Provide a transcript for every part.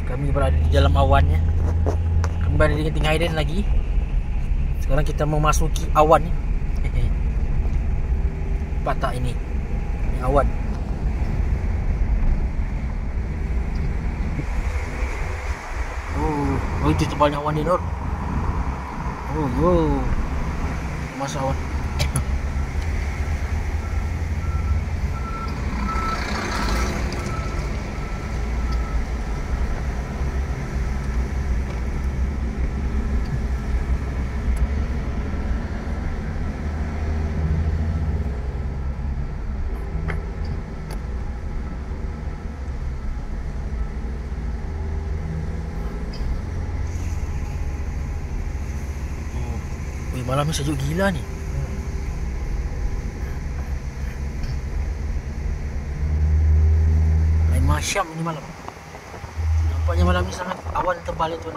Kami berada di dalam awannya. Kami berada di Genting Highland lagi. Sekarang kita memasuki awan ni. Nampak tak ini? Ini awan. Oh itu tebalnya awan ni, Nur. Oh. Masa awan. Malam ni sejuk gila ni. Lain masyam ni malam. Nampaknya malam ni sangat awan tebal itu.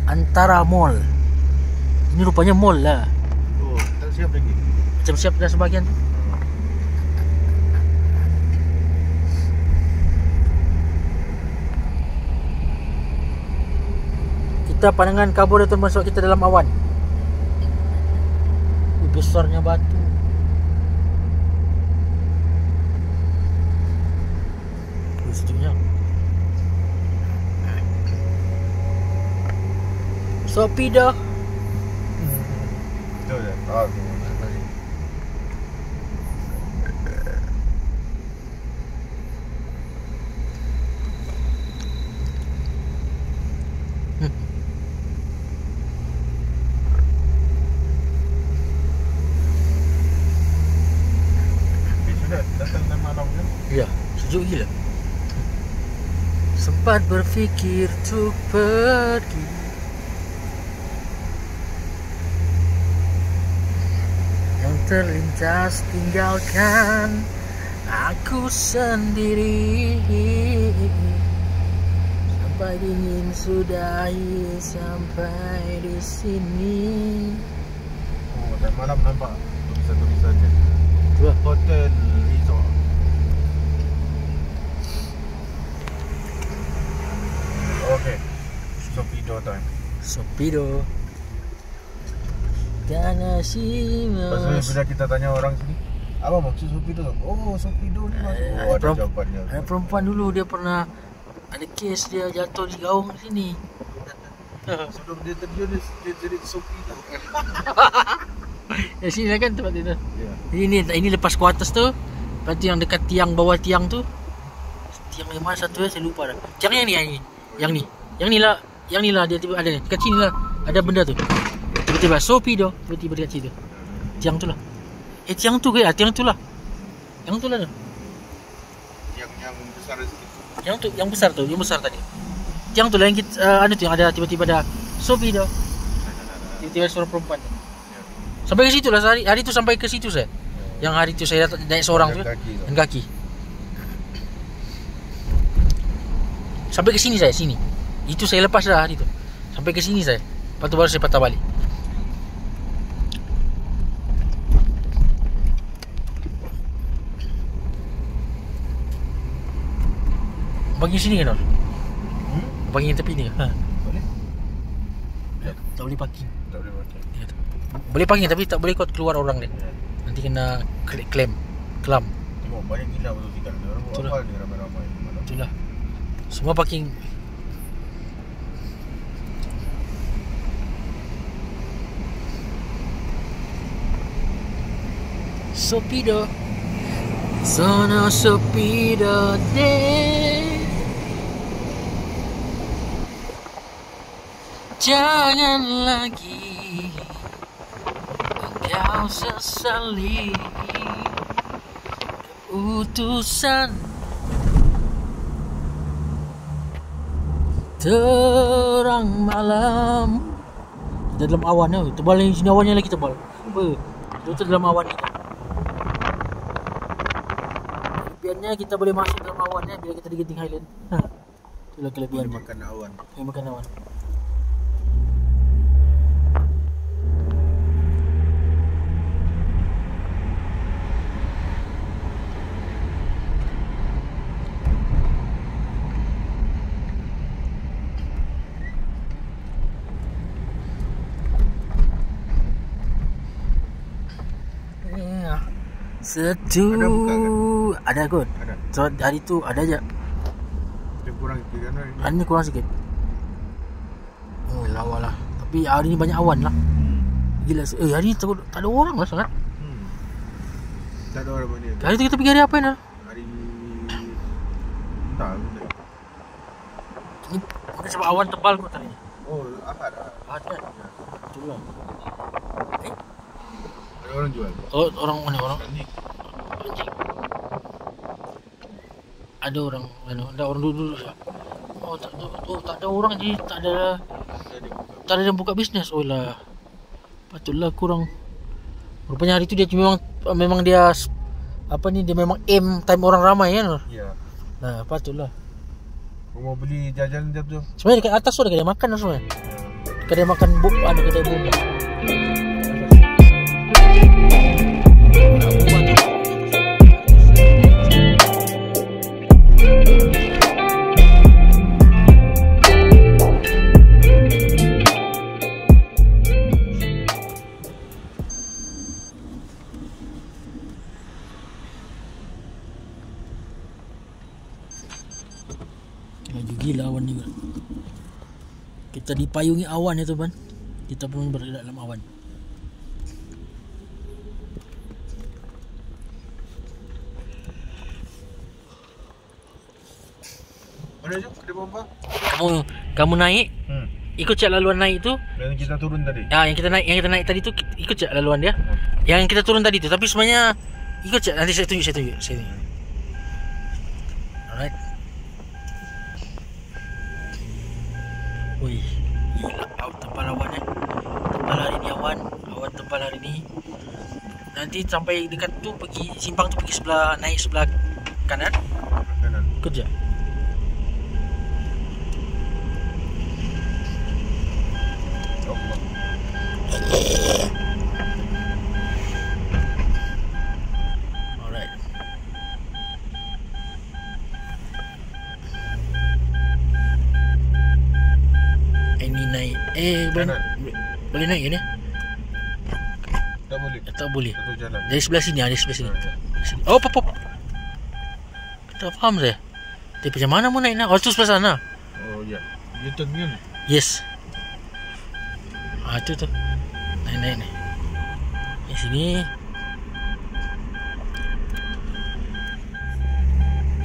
Antara mall. Ini rupanya mall lah. Oh, tak siap lagi. Macam siap dah sebagian tu. Kita pandangan kabur itu masuk kita dalam awan. Besarnya batu. Sejuknya. Sopi dah. Betul dah. Ah, tu. Sudah datang dan malam kan? Ya, sejuk gila. Sempat berfikir untuk pergi. Terlintas tinggalkan aku sendiri. Sampai dingin sudahi sampai di sini. Oh, dan malam nampak tulisan-tulisannya. Dua Hotel Resort. Okay, Sopido time. Sopido. Jangan si Pasal bila kita tanya orang sini, apa maksud Sopido? Oh, Sopido ni ada jawapannya. Ada perempuan dulu dia pernah ada kes dia jatuh di gaung di sini. Sebelum dia terjun dia jadi Sopido. Ya sini kan tempat itu. Ya. Ini lepas ke atas tu. Lepas tu yang dekat tiang bawah tiang tu. Tiang yang mana satu saya lupa dah. Tiang yang ni. Yang ni lah dia tiba ada ni. Dekat sini lah ada benda tu. Tiba-tiba Sopido tiba-tiba dekat situ. Tiang tu lah. Tiang tu ke? Tiang tu lah. Yang tu lah tu. Yang besar sikit. Yang besar tadi. Tiang tu lah yang kita, tu yang ada tiba-tiba ada Sopido. Tiba-tiba seorang perempuan tu. Sampai ke situ lah hari tu sampai ke situ saya. Yang hari tu saya naik seorang tu dengan kaki. Sampai ke sini saya, sini. Itu saya lepas dah hari tu. Sampai ke sini saya. Lepas tu baru saya patah balik. Bagi sini kan, Nor? Bagi yang tepi ni. Ha. Boleh? Tak boleh parking. Tak boleh pakai. Ya, boleh parking tapi tak boleh kau keluar orang dia. Nanti kena claim. Tengok banyak gila motosikal. Orang buat apa ni ramai-ramai. Itulah. Semua parking. Sopido. Sono Sopido deh. Jangan lagi engkau sesali keputusan terang malam. Kita dalam awan tu. Tebal ni sini awannya lagi tebal. Apa? Kita dalam awan ni. Maksudnya kita boleh masuk dalam awan bila kita di Genting Highland. Itulah kelebihan Boleh makan awan. Boleh makan awan. Setu Ada buka kan? Ada kot. Ada. So hari tu ada je. Dia kurang sikit kan hari ni. Hari ni kurang sikit. Oh lawa lah. Tapi hari ni banyak awan lah. Gila. Hari ni tak ada orang lah sangat. Tak ada orang mana. Hari tu kita pergi hari apa ni? Hari tak betul. Ni mungkin sebab awan tebal kot tadi. Oh, Ahad. Ahad kan? Betul lah. Ada orang jual. Oh, orang mana orang? Anjing. Anjing. Ada orang mana? Ada orang duduk. Oh, tak ada orang je. Tak ada yang buka bisnes. Oh lah. Patutlah kurang. Rupanya hari tu dia memang dia apa ni, dia memang aim time orang ramai kan. Ya. Nah, patutlah. Mau beli jajan jap tu. Sebenarnya dekat atas tu ada kedai makan lah sebenarnya. Kedai makan kedai bomba. Laju gila awan ni. Kita dipayungi awan ya tuan. Kita pun berada dalam awan. Mana je kedai bomba? Kamu naik, ikut cak laluan naik tu. Dan kita turun tadi. Yang kita naik tadi tu ikut cak laluan dia. Yang kita turun tadi tu, tapi sebenarnya ikut cak, nanti saya tunjuk. Alright. Wih, gila tebal awan tebal hari ni awan tebal hari ni. Nanti sampai dekat tu pergi simpang tu, pergi naik sebelah kanan. Ikut je. Alright. Ini naik. Boleh naik ke ni? Tak boleh. Tak boleh. Satu jalan. Dari sebelah sini, dari sebelah sini. Oh, pop. Tak faham saya. Tapi macam mana mau naik nak? Oh, tu sebelah sana. Oh ya. Dia turn kan? Yes. Itu tu. Naik. Di sini.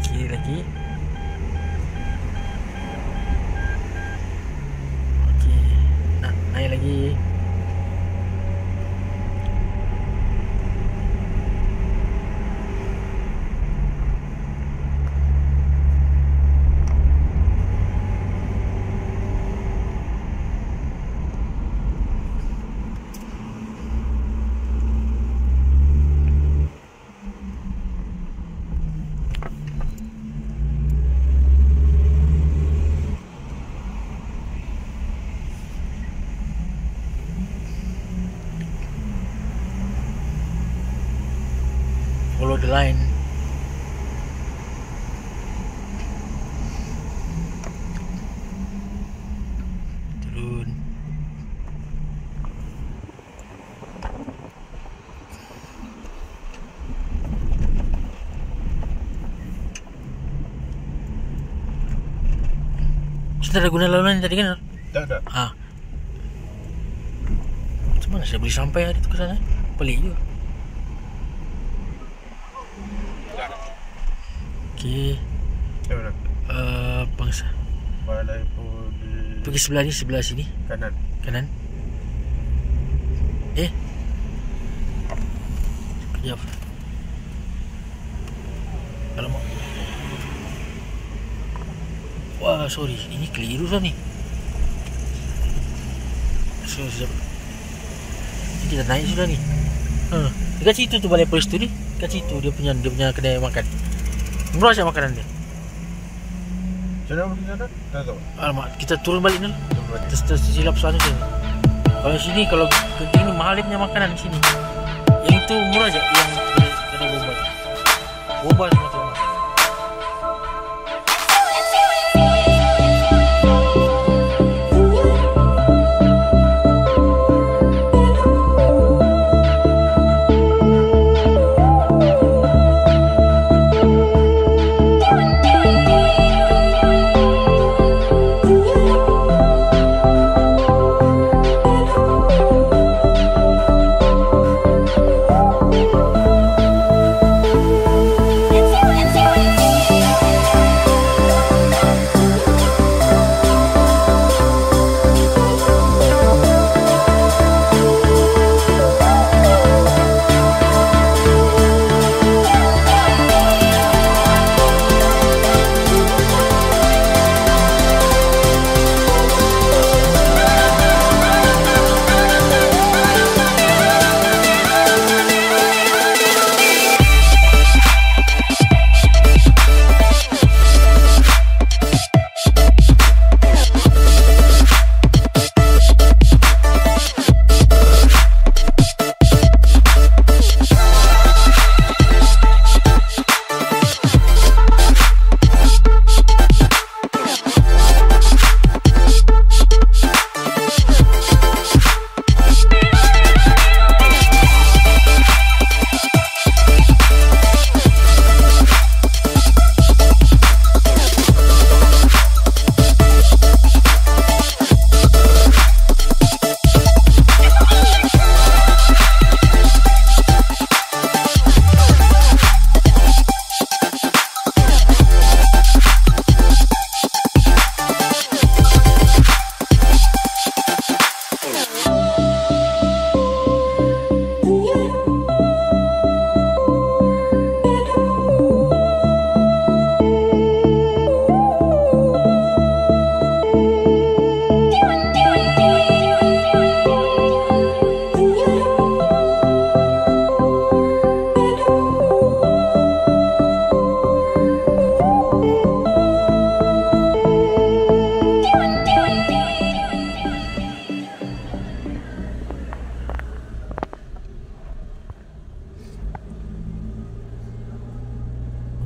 Kiri lagi. Okey. Naik lagi. Follow the line. Turun. Kita dah guna laluan tadi kan? Tak ada. Macam mana saya boleh sampai hari tu ke sana? Pelik juga. Okey. Mana? Bangsa. Balai pun Pergi sebelah ni, sebelah sini. Kanan. Kejap. Alamak. Wah, sorry. Ini keliru dah ni. Sekejap. Ini kita naik sudah ni. Dekat situ tu balai polis tu ni. Dekat situ dia punya kedai makan. Murah saja makanan dia. Macam mana pergi sana? Tak tahu. Alamak, kita turun balik dulu. Turun balik. Kita silap sana sini. Kalau sini, kalau Genting ni mahal dia punya makanan di sini. Yang itu murah aja, yang kedai boba. Boba semua tu.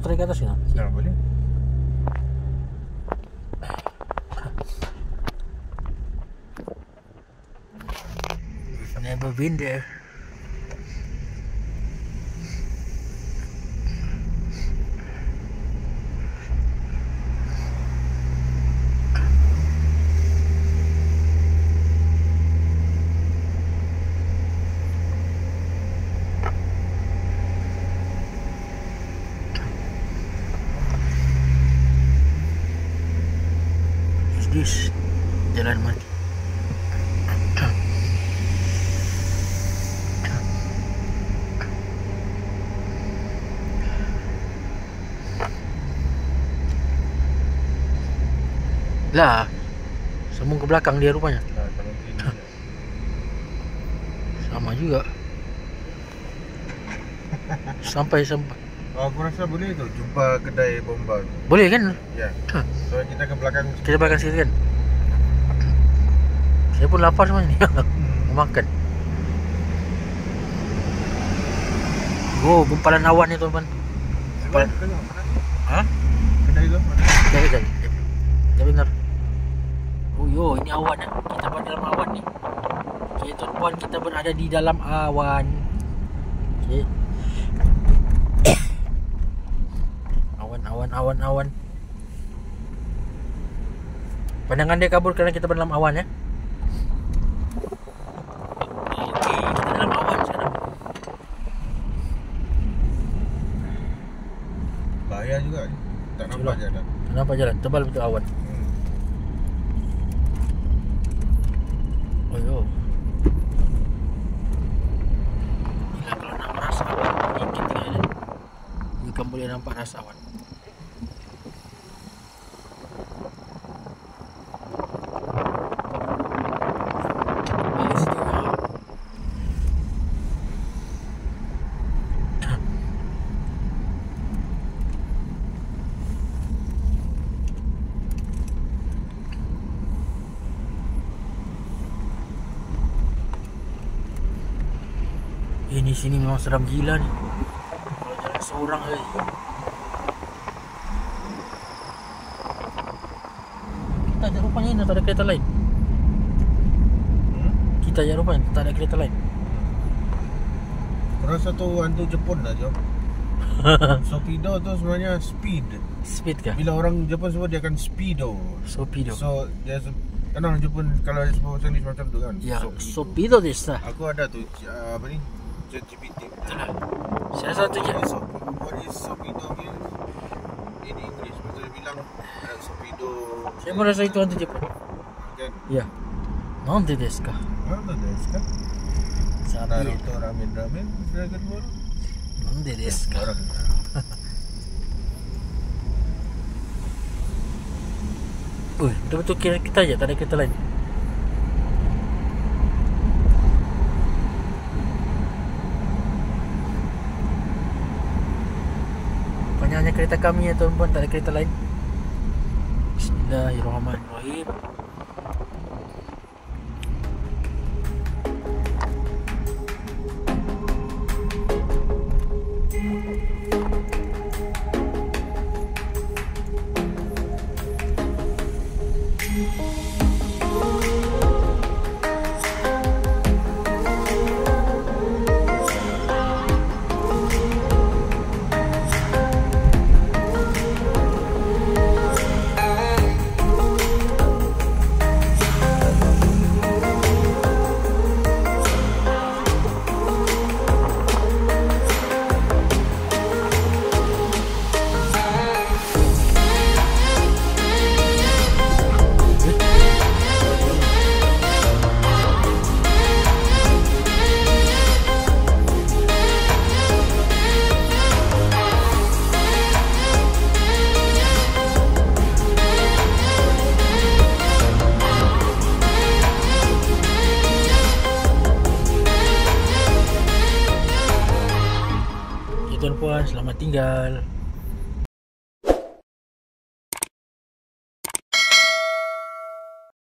Tarik ke atas ya? Ya, boleh. Never been there. This jalan mati. Lah, sambung ke belakang dia rupanya. Nah, kalau sini. Sama juga. Sampai. Aku rasa boleh tu jumpa kedai bomba. Boleh kan? Ya. So kita ke belakang. Kita belakang situ kan. Saya pun lapar semuanya ni. Mau makan. Oh, gumpalan awan ni tuan-tuan. Gumpalan. Hah? Kedai tu mana? Jangan. Ya benar. Oh yo, ini awan kan. Kita berada dalam awan ni. Okey tuan-tuan, kita berada di dalam awan. Okey. Awan. Pandangan dia kabur kerana kita dalam awan ya. Okey, kita dalam awan sekarang. Bahaya juga ni. Tak nampak jalan. Tak nampak jalan, tebal betul awan. Oh yo. Gila, kalau nak merasa awan, kita tinggal ni. Bukan boleh nampak rasa awan. Sini memang seram gila ni. Kalau jalan seorang Kita ajak rupanya ni tak ada kereta lain. Kita ajak rupanya tak ada kereta lain. Korang satu hantu Jepun lah Jom. Sopido tu sebenarnya speed. Speed kah? Bila orang Jepun sebut dia akan speedo. Sopido. So dia kan orang Jepun kalau ada sebut bahasa Inggeris macam tu kan. Ya, Sopido desu. Aku ada tu apa ni? ChatGPT. Itulah. Saya satu je. What is Sopido means in English? Pasal dia bilang Sopido. Saya merasa itu hantu Jepun. Kan? Ya. Nande desu ka? Mana desu ka? Sabi. Naruto Ramen Dragon Ball. Nande desu ka? Orang. Betul-betul kira kita aja, tak ada kereta lain. Hanya kereta kami ya tuan-tuan, tak ada kereta lain. Bismillahirrahmanirrahim. Tuan-puan, selamat tinggal.